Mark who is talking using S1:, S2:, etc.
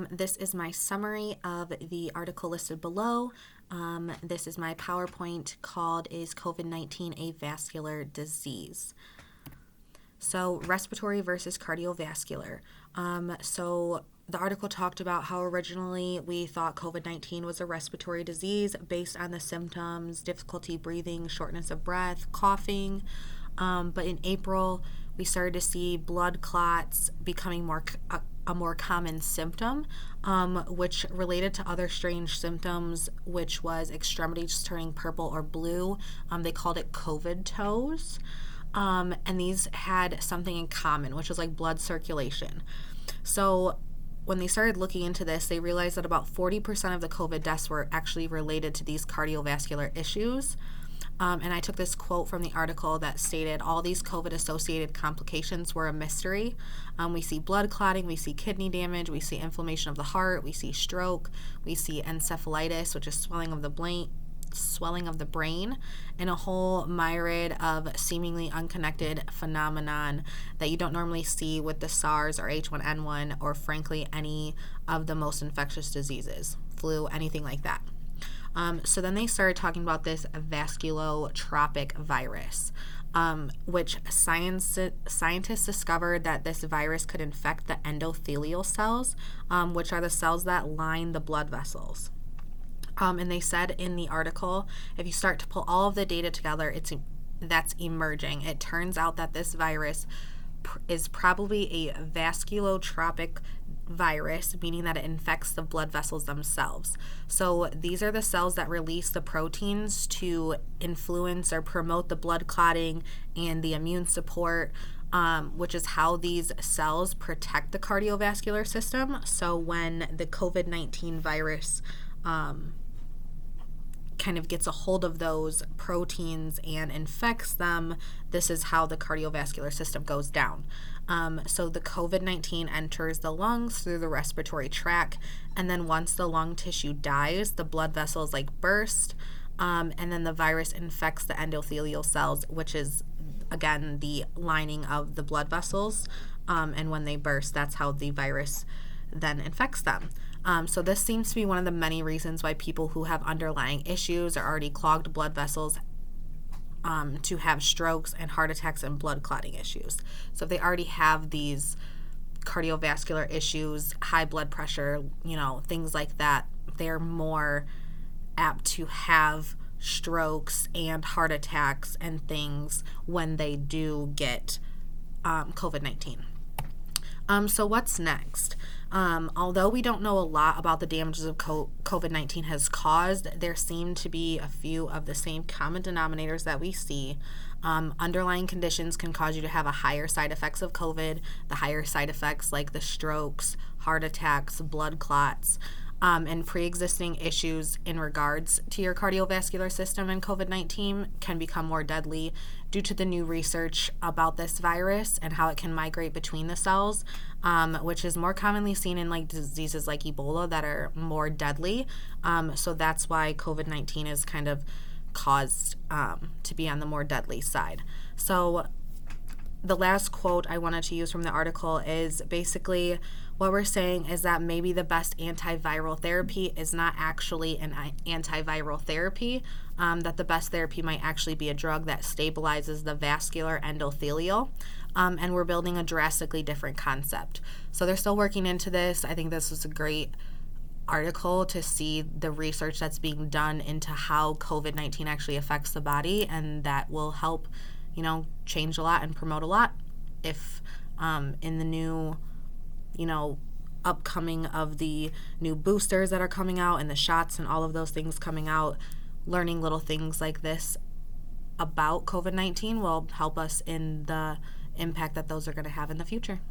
S1: This is my summary of the article listed below. This is my PowerPoint called Is COVID-19 a Vascular Disease? So respiratory versus cardiovascular. So the article talked about how originally we thought COVID-19 was a respiratory disease based on the symptoms, difficulty breathing, shortness of breath, coughing. But in April, we started to see blood clots becoming a more common symptom, which related to other strange symptoms, which was extremities turning purple or blue. They called it COVID toes. And these had something in common, which was like blood circulation. So when they started looking into this, they realized that about 40% of the COVID deaths were actually related to these cardiovascular issues. And I took this quote from the article that stated all these COVID-associated complications were a mystery. We see blood clotting, we see kidney damage, we see inflammation of the heart, we see stroke, we see encephalitis, which is swelling of the brain, and a whole myriad of seemingly unconnected phenomenon that you don't normally see with the SARS or H1N1 or frankly any of the most infectious diseases, flu, anything like that. So then they started talking about this vasculotropic virus, which scientists discovered that this virus could infect the endothelial cells, which are the cells that line the blood vessels. And they said in the article, if you start to pull all of the data together, that's emerging. It turns out that this virus is probably a vasculotropic virus, meaning that it infects the blood vessels themselves. So these are the cells that release the proteins to influence or promote the blood clotting and the immune support, which is how these cells protect the cardiovascular system. So when the COVID-19 virus kind of gets a hold of those proteins and infects them, this is how the cardiovascular system goes down. So the COVID-19 enters the lungs through the respiratory tract, and then once the lung tissue dies, the blood vessels burst, and then the virus infects the endothelial cells, which is, again, the lining of the blood vessels, and when they burst, that's how the virus then infects them. So this seems to be one of the many reasons why people who have underlying issues or already clogged blood vessels to have strokes and heart attacks and blood clotting issues. So if they already have these cardiovascular issues, high blood pressure, things like that, they're more apt to have strokes and heart attacks and things when they do get COVID-19. So what's next? Although we don't know a lot about the damages of COVID-19 has caused, there seem to be a few of the same common denominators that we see. Underlying conditions can cause you to have a higher side effects of COVID, the higher side effects like the strokes, heart attacks, blood clots, and pre-existing issues in regards to your cardiovascular system and COVID-19 can become more deadly due to the new research about this virus and how it can migrate between the cells, which is more commonly seen in diseases like Ebola that are more deadly. So that's why COVID-19 is kind of caused to be on the more deadly side. So the last quote I wanted to use from the article is basically what we're saying is that maybe the best antiviral therapy is not actually an antiviral therapy, that the best therapy might actually be a drug that stabilizes the vascular endothelial, and we're building a drastically different concept. So they're still working into this. I think this is a great article to see the research that's being done into how COVID-19 actually affects the body, and that will help change a lot and promote a lot if in the new, upcoming of the new boosters that are coming out and the shots and all of those things coming out, learning little things like this about COVID-19 will help us in the impact that those are going to have in the future.